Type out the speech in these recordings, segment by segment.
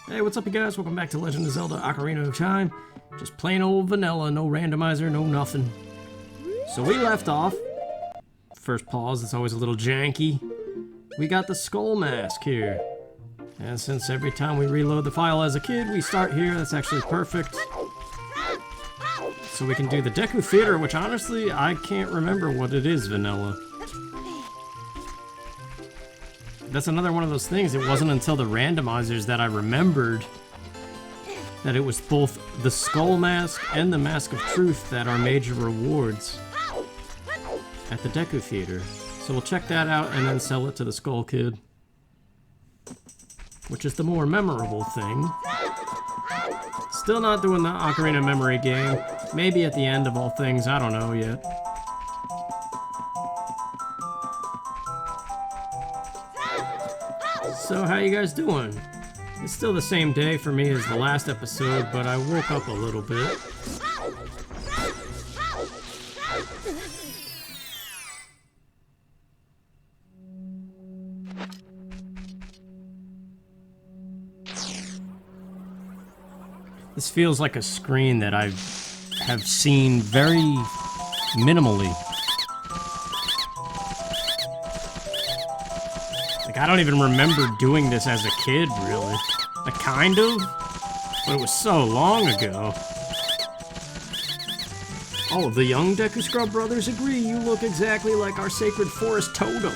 Hey, what's up you guys? Welcome back to Legend of Zelda Ocarina of Time. Just plain old vanilla, no randomizer, no nothing. So we left off. First pause, it's always a little janky. We got the skull mask here. And since every time we reload the file as a kid, we start here, that's actually perfect. So we can do the Deku Theater, which honestly, I can't remember what it is, vanilla. That's another one of those things, it wasn't until the randomizers that I remembered that it was both the Skull Mask and the Mask of Truth that are major rewards at the Deku Theater. So we'll check that out and then sell it to the Skull Kid, which is the more memorable thing. Still not doing the Ocarina memory game. Maybe at the end of all things, I don't know yet. So how you guys doing? It's still the same day for me as the last episode, but I woke up a little bit. This feels like a screen that I have seen very minimally. Like, I don't even remember doing this as a kid, really. Like, kind of, but it was so long ago. All of the young Deku Scrub brothers agree you look exactly like our sacred forest totem.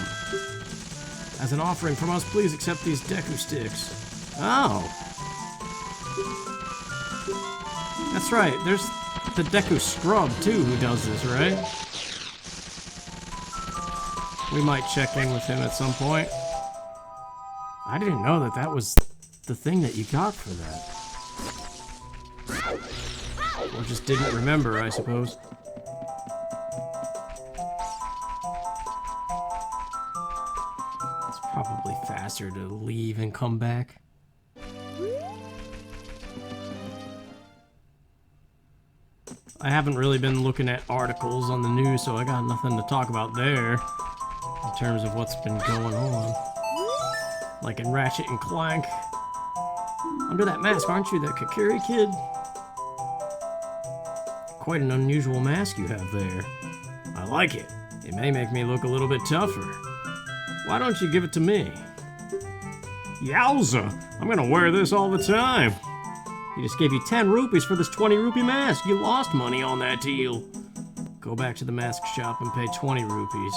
As an offering from us, please accept these Deku sticks. Oh. That's right, there's the Deku Scrub, too, who does this, right? We might check in with him at some point. I didn't know that that was the thing that you got for that. Or just didn't remember, I suppose. It's probably faster to leave and come back. I haven't really been looking at articles on the news, so I got nothing to talk about there in terms of what's been going on. Like in Ratchet and Clank. Under that mask, aren't you that Kakiri kid? Quite an unusual mask you have there. I like it. It may make me look a little bit tougher. Why don't you give it to me? Yowza! I'm gonna wear this all the time. He just gave you 10 rupees for this 20 rupee mask. You lost money on that deal. Go back to the mask shop and pay 20 rupees.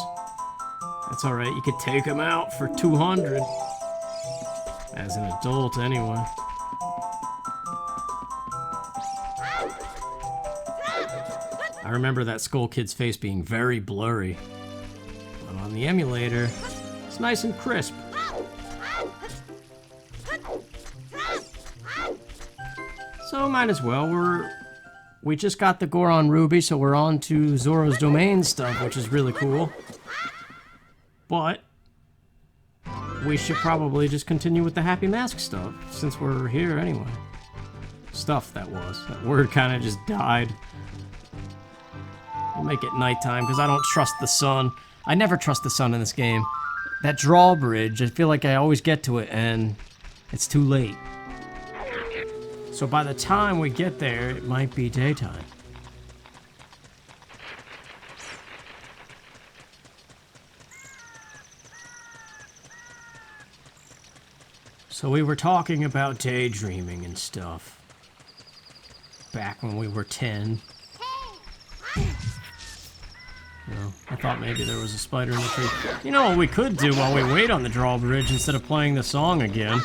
That's alright, you could take him out for 200. As an adult, anyway. I remember that Skull Kid's face being very blurry. But on the emulator, it's nice and crisp. So might as well, we just got the Goron Ruby, so we're on to Zora's Domain stuff, which is really cool. But we should probably just continue with the Happy Mask stuff, since we're here anyway. Stuff, that was. That word kind of just died. We'll make it nighttime, because I don't trust the sun. I never trust the sun in this game. That drawbridge, I feel like I always get to it, and it's too late. So by the time we get there, it might be daytime. So we were talking about daydreaming and stuff. Back when we were 10. Well, I thought maybe there was a spider in the tree. You know what we could do while we wait on the drawbridge instead of playing the song again?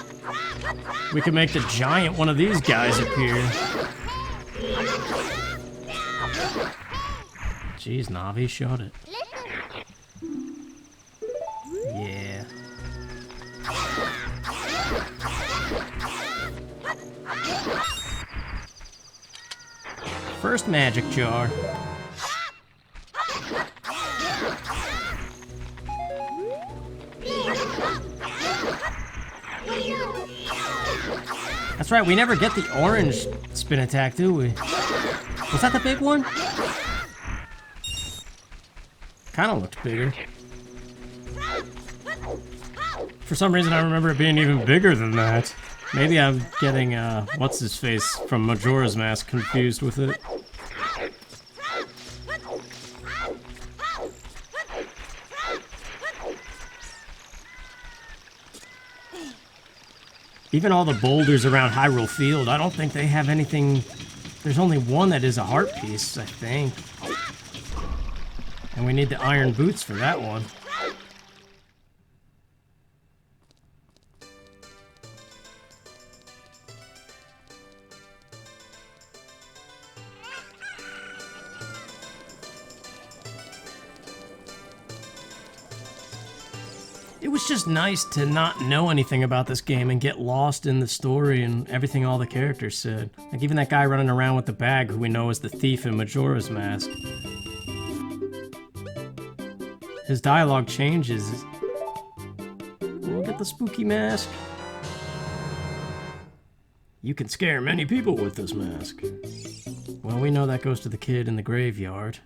We could make the giant one of these guys appear. Jeez, Navi, shut it. Yeah. First magic jar. That's right, we never get the orange spin attack, do we? Was that the big one? Kinda looked bigger. For some reason I remember it being even bigger than that. Maybe I'm getting, what's-his-face from Majora's Mask confused with it. Even all the boulders around Hyrule Field, I don't think they have anything... There's only one that is a heart piece, I think. And we need the iron boots for that one. It was just nice to not know anything about this game and get lost in the story and everything all the characters said. Like even that guy running around with the bag who we know is the thief in Majora's Mask. His dialogue changes. Look at the spooky mask. You can scare many people with this mask. Well, we know that goes to the kid in the graveyard.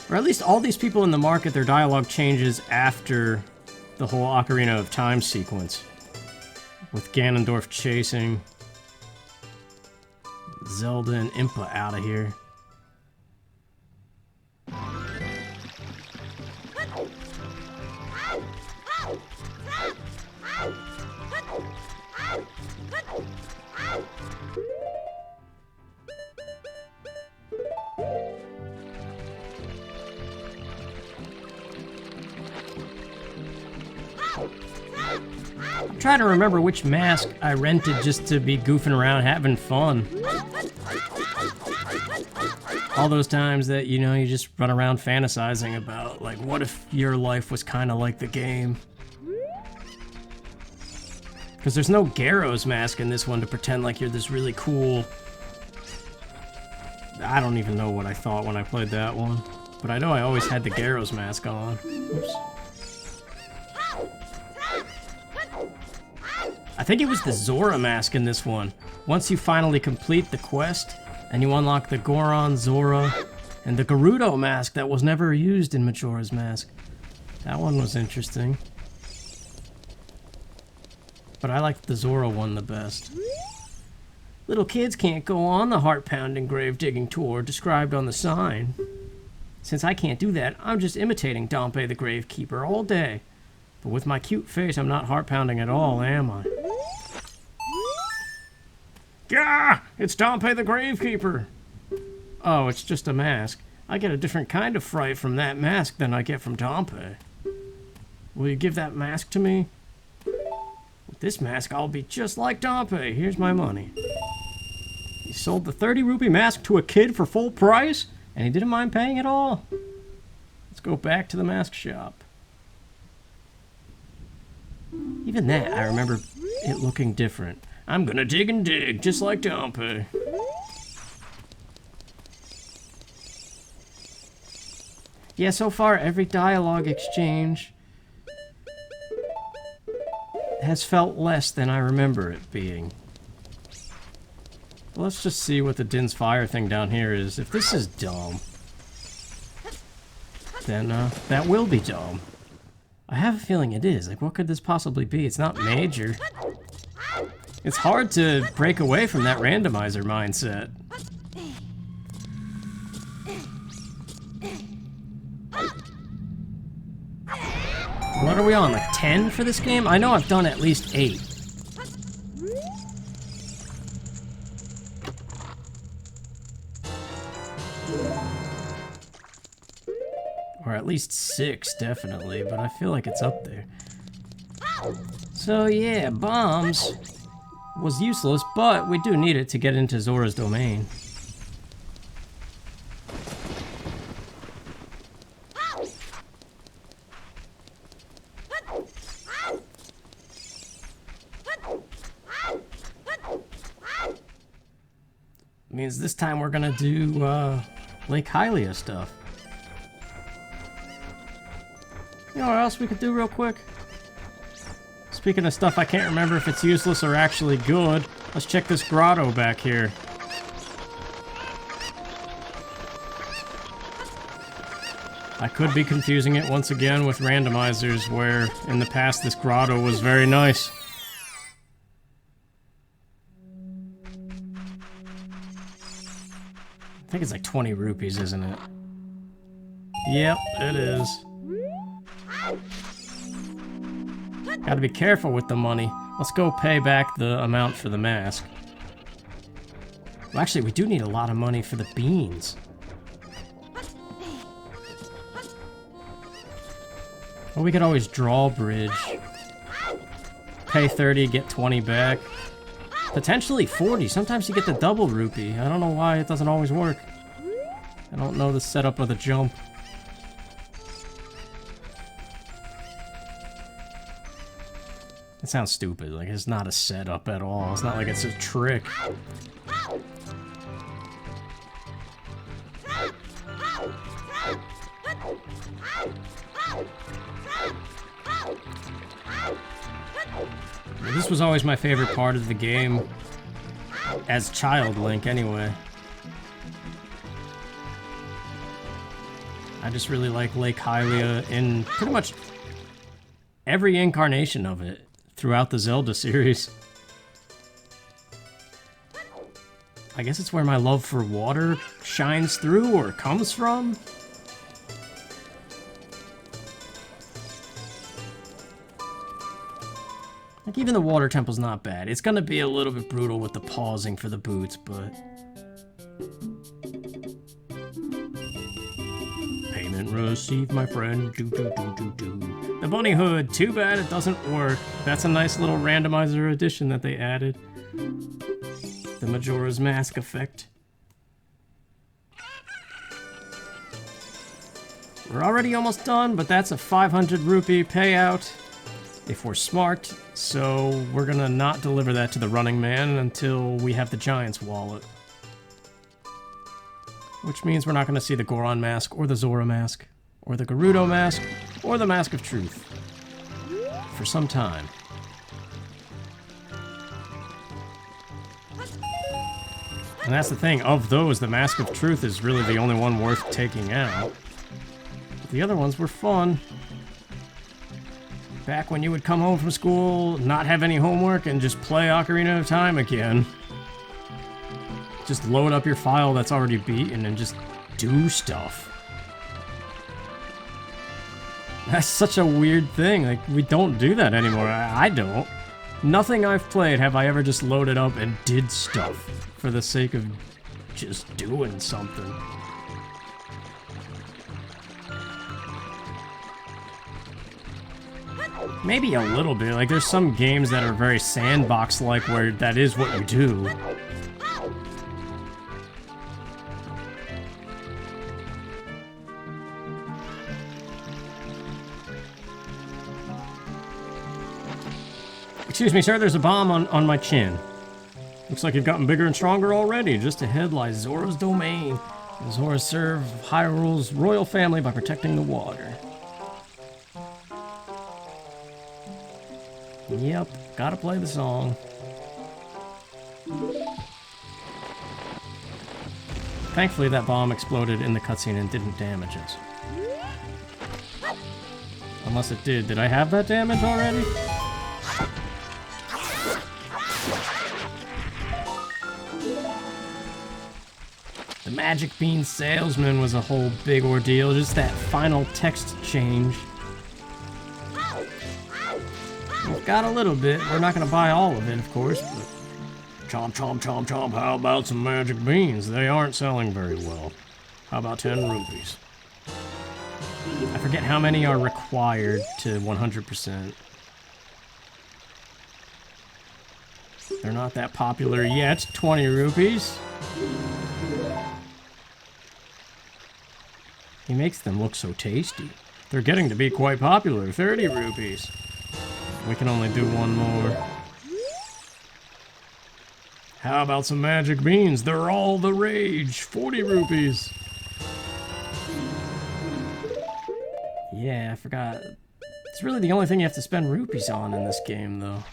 Or at least all these people in the market, their dialogue changes after the whole Ocarina of Time sequence. With Ganondorf chasing Zelda and Impa out of here. I'm trying to remember which mask I rented just to be goofing around, having fun. All those times that, you know, you just run around fantasizing about, like, what if your life was kind of like the game? Because there's no Garrow's mask in this one to pretend like you're this really cool... I don't even know what I thought when I played that one. But I know I always had the Garrow's mask on. Oops. I think it was the Zora mask in this one. Once you finally complete the quest, and you unlock the Goron, Zora, and the Gerudo mask that was never used in Majora's Mask. That one was interesting. But I liked the Zora one the best. Little kids can't go on the heart-pounding grave-digging tour described on the sign. Since I can't do that, I'm just imitating Dompe the Gravekeeper all day. But with my cute face, I'm not heart-pounding at all, am I? Gah! It's Dompe the Gravekeeper! Oh, it's just a mask. I get a different kind of fright from that mask than I get from Dompe. Will you give that mask to me? With this mask, I'll be just like Dompe. Here's my money. He sold the 30 rupee mask to a kid for full price, and he didn't mind paying at all. Let's go back to the mask shop. Even that, I remember it looking different. I'm gonna dig and dig, just like Dompe. Yeah, so far every dialogue exchange has felt less than I remember it being. Let's just see what the Din's Fire thing down here is. If this is dumb, then that will be dumb. I have a feeling it is. Like, what could this possibly be? It's not major. It's hard to break away from that randomizer mindset. What are we on, like 10 for this game? I know I've done at least 8. Or at least 6, definitely, but I feel like it's up there. So yeah, bombs was useless, but we do need it to get into Zora's domain. Means this time we're gonna do Lake Hylia stuff. You know what else we could do real quick? Speaking of stuff I can't remember if it's useless or actually good, let's check this grotto back here. I could be confusing it once again with randomizers, where in the past this grotto was very nice. I think it's like 20 rupees, isn't it? Yep, it is. Gotta be careful with the money. Let's go pay back the amount for the mask. Well, actually, we do need a lot of money for the beans. Well, we could always draw bridge. Pay 30, get 20 back. Potentially 40. Sometimes you get the double rupee. I don't know why it doesn't always work. I don't know the setup of the jump. It sounds stupid. Like, it's not a setup at all. It's not like it's a trick. This was always my favorite part of the game, as Child Link anyway. I just really like Lake Hylia in pretty much every incarnation of it throughout the Zelda series. I guess it's where my love for water shines through or comes from. Like, even the water temple's not bad. It's gonna be a little bit brutal with the pausing for the boots, but... Payment received, my friend. Do, do, do, do, do. The bunny hood. Too bad it doesn't work. That's a nice little randomizer addition that they added. The Majora's Mask effect. We're already almost done, but that's a 500 rupee payout. If we're smart, so we're gonna not deliver that to the running man until we have the Giant's wallet. Which means we're not gonna see the Goron mask, or the Zora mask, or the Gerudo mask, or the Mask of Truth. For some time. And that's the thing, of those, the Mask of Truth is really the only one worth taking out. But the other ones were fun. Back when you would come home from school, not have any homework, and just play Ocarina of Time again. Just load up your file that's already beaten and just do stuff. That's such a weird thing. Like, we don't do that anymore. I don't. Nothing I've played have I ever just loaded up and did stuff for the sake of just doing something. Maybe a little bit. Like, there's some games that are very sandbox-like where that is what you do. Excuse me, sir, there's a bomb on my chin. Looks like you've gotten bigger and stronger already. Just ahead lies Zora's domain. The Zora serve Hyrule's royal family by protecting the water. Yep, gotta play the song. Thankfully, that bomb exploded in the cutscene and didn't damage us. Unless it did. Did I have that damage already? The Magic Bean Salesman was a whole big ordeal. Just that final text change. We've got a little bit. We're not going to buy all of it, of course, but... Chomp, chomp, chomp, chomp. How about some magic beans? They aren't selling very well. How about 10 rupees? I forget how many are required to 100%. They're not that popular yet. 20 rupees. He makes them look so tasty. They're getting to be quite popular. 30 rupees. We can only do one more. How about some magic beans? They're all the rage. 40 rupees. Yeah, I forgot. It's really the only thing you have to spend rupees on in this game, though.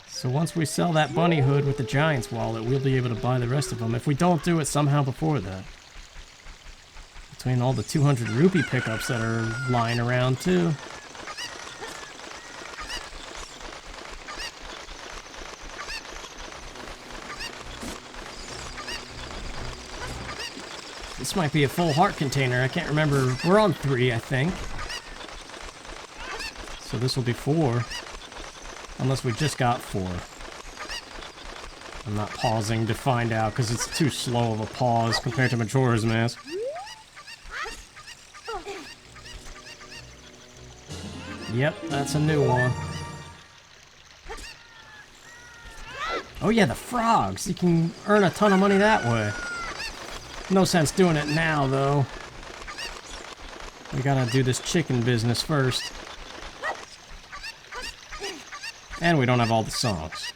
So once we sell that bunny hood with the Giant's wallet, we'll be able to buy the rest of them if we don't do it somehow before that. Between all the 200 rupee pickups that are lying around, too. This might be a full heart container. I can't remember. We're on 3, I think. So this will be 4. Unless we just got 4. I'm not pausing to find out because it's too slow of a pause compared to Majora's Mask. Yep, that's a new one. Oh yeah, the frogs! You can earn a ton of money that way. No sense doing it now, though. We gotta do this chicken business first. And we don't have all the songs.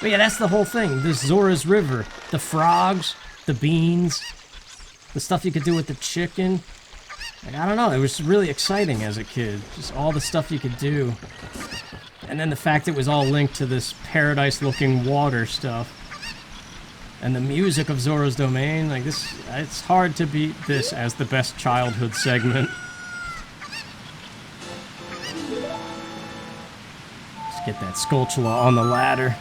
But yeah, that's the whole thing. This Zora's River. The frogs, the beans, the stuff you could do with the chicken. Like, I don't know, it was really exciting as a kid. Just all the stuff you could do. And then the fact it was all linked to this paradise-looking water stuff. And the music of Zora's Domain, like this, it's hard to beat this as the best childhood segment. Let's get that Skulltula on the ladder.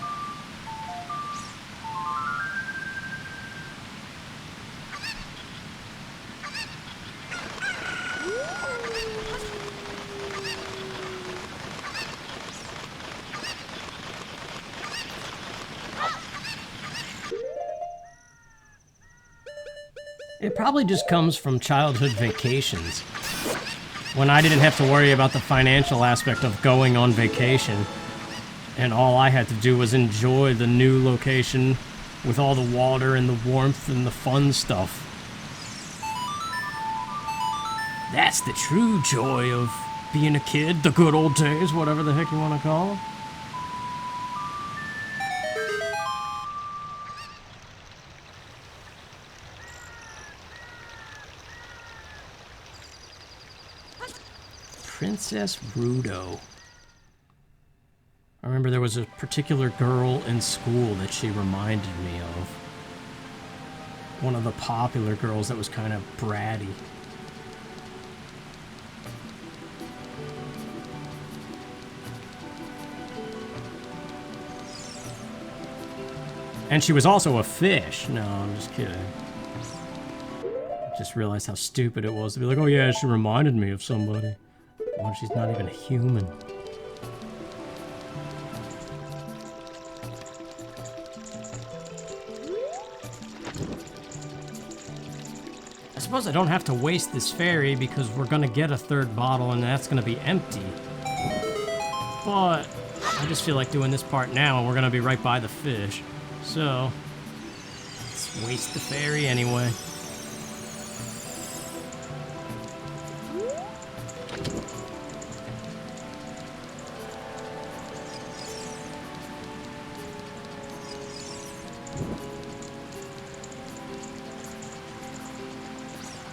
It probably just comes from childhood vacations, when I didn't have to worry about the financial aspect of going on vacation, and all I had to do was enjoy the new location with all the water and the warmth and the fun stuff. That's the true joy of being a kid, the good old days, whatever the heck you want to call them. Princess Rudo. I remember there was a particular girl in school that she reminded me of. One of the popular girls that was kind of bratty. And she was also a fish. No, I'm just kidding. I just realized how stupid it was to be like, oh yeah, she reminded me of somebody. Well, she's not even a human. I suppose I don't have to waste this ferry because we're gonna get a third bottle and that's gonna be empty. But I just feel like doing this part now and we're gonna be right by the fish. So, let's waste the ferry anyway.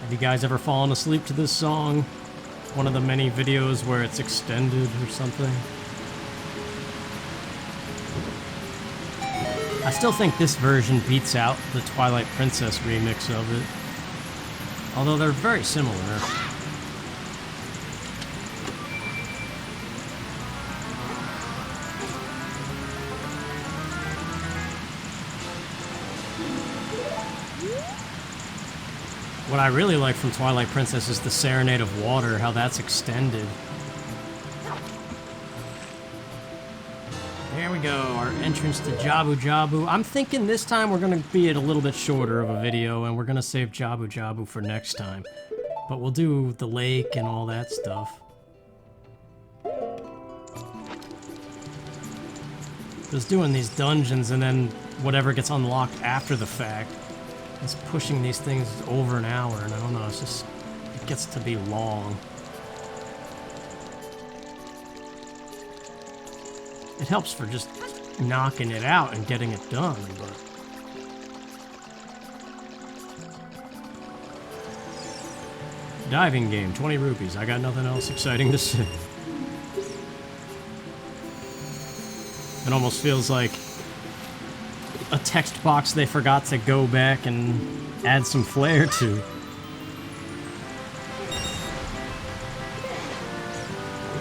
Have you guys ever fallen asleep to this song? One of the many videos where it's extended or something? I still think this version beats out the Twilight Princess remix of it. Although they're very similar. What I really like from Twilight Princess is the Serenade of Water, how that's extended. There we go, our entrance to Jabu Jabu. I'm thinking this time we're going to be a little bit shorter of a video, and we're going to save Jabu Jabu for next time. But we'll do the lake and all that stuff. Just doing these dungeons and then whatever gets unlocked after the fact. It's pushing these things over an hour, and I don't know, it's just, it gets to be long. It helps for just knocking it out and getting it done, but... Diving game, 20 rupees. I got nothing else exciting to say. It almost feels like a text box they forgot to go back and add some flair to.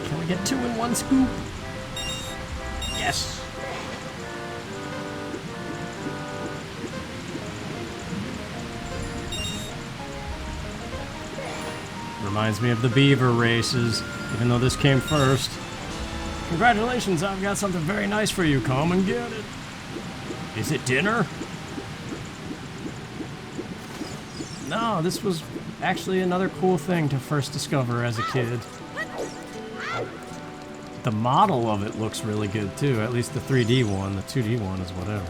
Can we get 2 in 1 scoop? Yes. Reminds me of the beaver races, even though this came first. Congratulations, I've got something very nice for you. Come and get it. Is it dinner? No, this was actually another cool thing to first discover as a kid. The model of it looks really good too, at least the 3D one. The 2D one is whatever.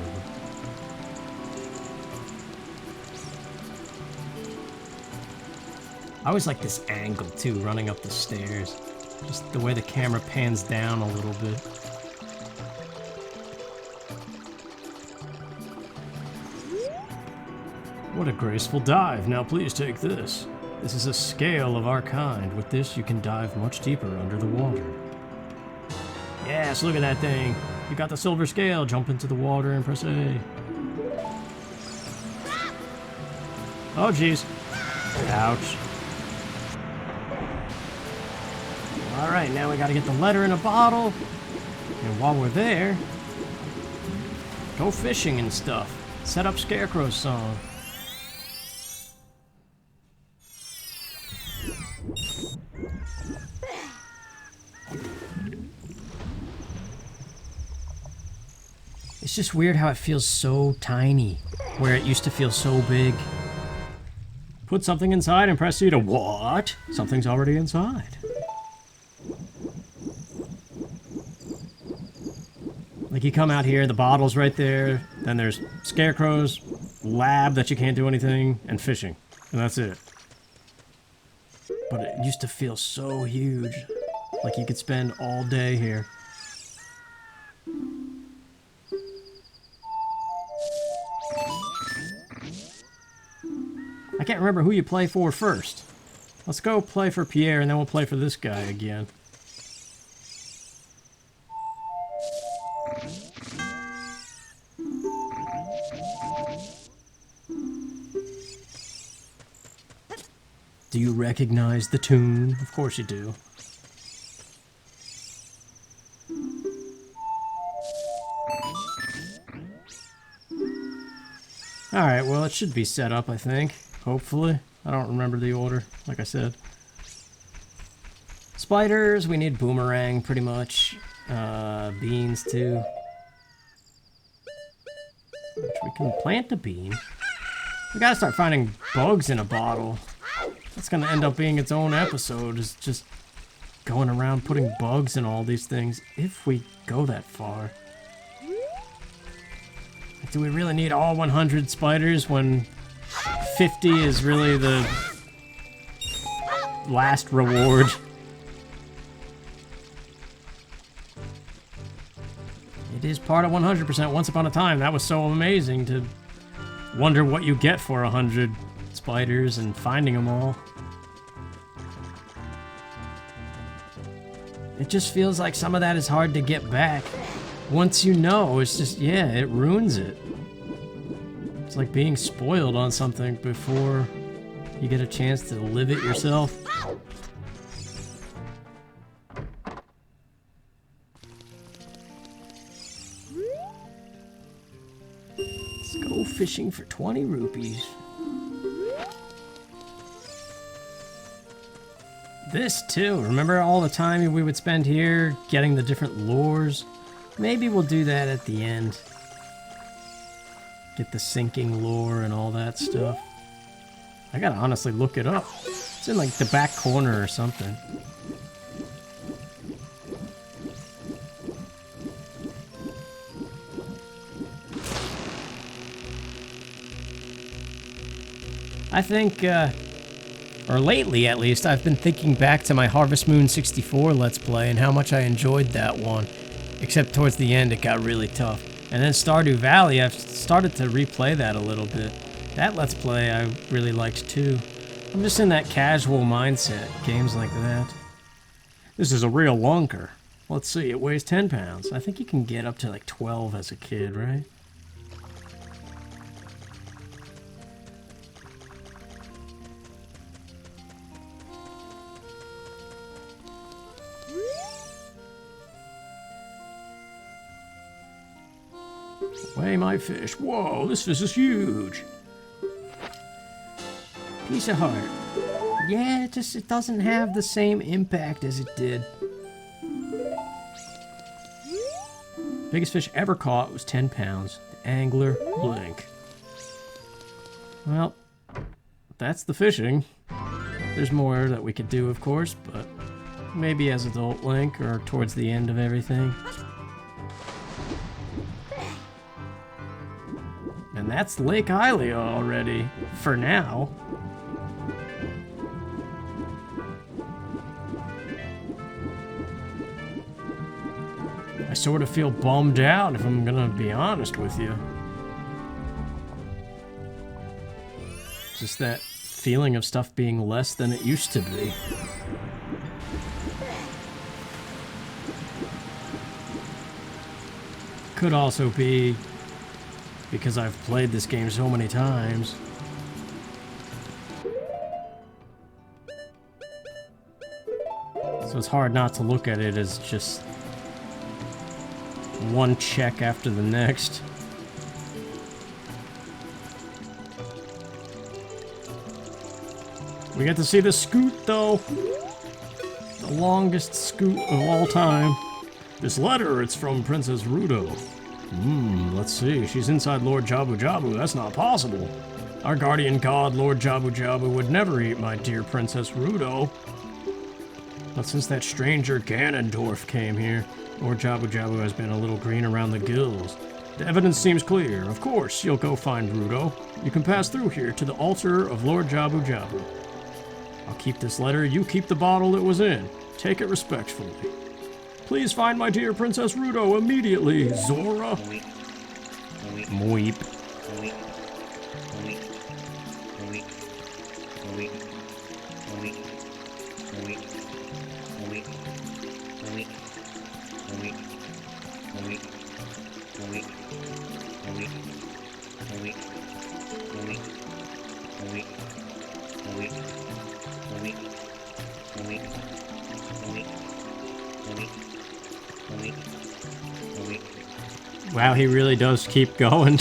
I always like this angle too, running up the stairs. Just the way the camera pans down a little bit. What a graceful dive. Now please take this. This is a scale of our kind. With this, you can dive much deeper under the water. Yes, look at that thing. You got the silver scale. Jump into the water and press A. Oh, jeez. Ouch. Alright, now we gotta get the letter in a bottle. And while we're there, go fishing and stuff. Set up Scarecrow's song. It's just weird how it feels so tiny, where it used to feel so big. Put something inside and press C to what? Something's already inside. Like you come out here, the bottle's right there, then there's Scarecrow's lab that you can't do anything, and fishing. And that's it. But it used to feel so huge. Like you could spend all day here. I can't remember who you play for first. Let's go play for Pierre and then we'll play for this guy again. Do you recognize the tune? Of course you do. Alright, well it should be set up, I think. Hopefully. I don't remember the order, like I said. Spiders, we need boomerang pretty much. Beans too. Which we can plant a bean. We gotta start finding bugs in a bottle. That's gonna end up being its own episode, is just going around putting bugs in all these things, if we go that far. Do we really need all 100 spiders when 50 is really the last reward? It is part of 100%. Once upon a time, that was so amazing to wonder what you get for 100 spiders and finding them all. It just feels like some of that is hard to get back. Once you know, it's just, yeah, it ruins it. It's like being spoiled on something before you get a chance to live it yourself. Let's go fishing for 20 rupees. This too, remember all the time we would spend here getting the different lures? Maybe we'll do that at the end. Get the sinking lure and all that stuff. I gotta honestly look it up. It's in like the back corner or something. I think, or lately at least, I've been thinking back to my Harvest Moon 64 Let's Play and how much I enjoyed that one. Except towards the end it got really tough. And then Stardew Valley, I've started to replay that a little bit. That Let's Play I really liked too. I'm just in that casual mindset, games like that. This is a real lunker. Let's see, it weighs 10 pounds. I think you can get up to like 12 as a kid, right? Weigh my fish. Whoa, this fish is huge. Piece of heart. Yeah, it doesn't have the same impact as it did. Biggest fish ever caught was 10 pounds. The angler, Link. Well, that's the fishing. There's more that we could do, of course, but maybe as adult Link or towards the end of everything. And that's Lake Hylia already, for now. I sort of feel bummed out, if I'm gonna be honest with you. Just that feeling of stuff being less than it used to be. Could also be because I've played this game so many times. So it's hard not to look at it as just one check after the next. We get to see the scoot, though. The longest scoot of all time. This letter, it's from Princess Rudo. Let's see. She's inside Lord Jabu Jabu. That's not possible. Our guardian god, Lord Jabu Jabu, would never eat my dear Princess Rudo. But since that stranger Ganondorf came here, Lord Jabu Jabu has been a little green around the gills. The evidence seems clear. Of course, you'll go find Rudo. You can pass through here to the altar of Lord Jabu Jabu. I'll keep this letter, you keep the bottle it was in. Take it respectfully. Please find my dear Princess Rudo immediately, Zora. Mweep. Wow, he really does keep going.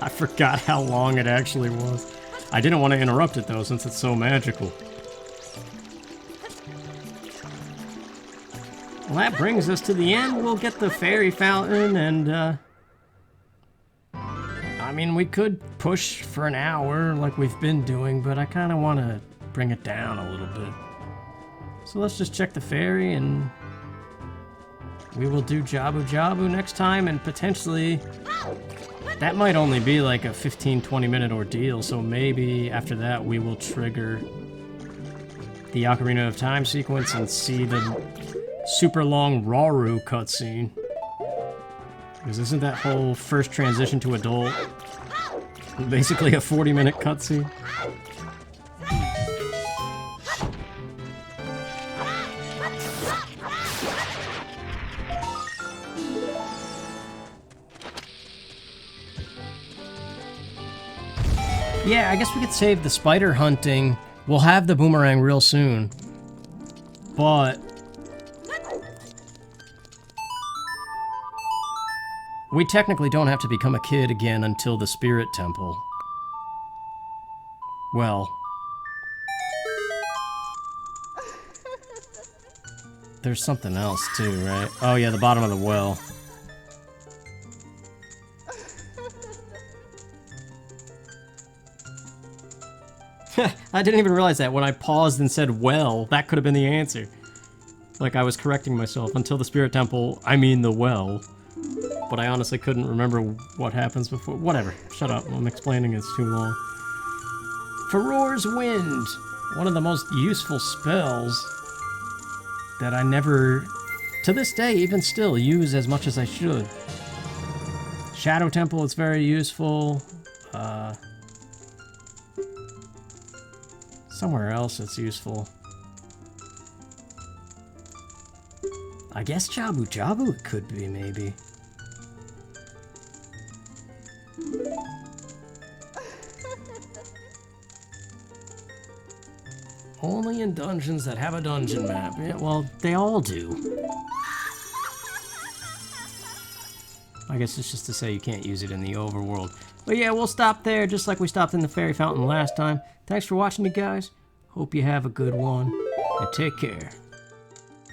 I forgot how long it actually was. I didn't want to interrupt it though, since it's so magical. Well, that brings us to the end. We'll get the fairy fountain and, I mean, we could push for an hour like we've been doing, but I kind of want to bring it down a little bit. So let's just check the fairy and we will do Jabu Jabu next time, and potentially that might only be like a 15-20 minute ordeal, so maybe after that we will trigger the Ocarina of Time sequence and see the super long Rauru cutscene. Because isn't that whole first transition to adult basically a 40-minute cutscene? Yeah, I guess we could save the spider hunting. We'll have the boomerang real soon. But we technically don't have to become a kid again until the Spirit Temple. Well, there's something else too, right? Oh yeah, the bottom of the well. I didn't even realize that when I paused and said, well, that could have been the answer. Like I was correcting myself. Until the Spirit Temple, I mean the well. But I honestly couldn't remember what happens before. Whatever. Shut up. I'm explaining it's too long. Farore's Wind. One of the most useful spells that I never, to this day, even still, use as much as I should. Shadow Temple is very useful. Somewhere else it's useful. I guess Jabu Jabu it could be, maybe. Only in dungeons that have a dungeon map. Yeah, well, they all do. I guess it's just to say you can't use it in the overworld. But yeah, we'll stop there, just like we stopped in the fairy fountain last time. Thanks for watching, you guys. Hope you have a good one, and take care.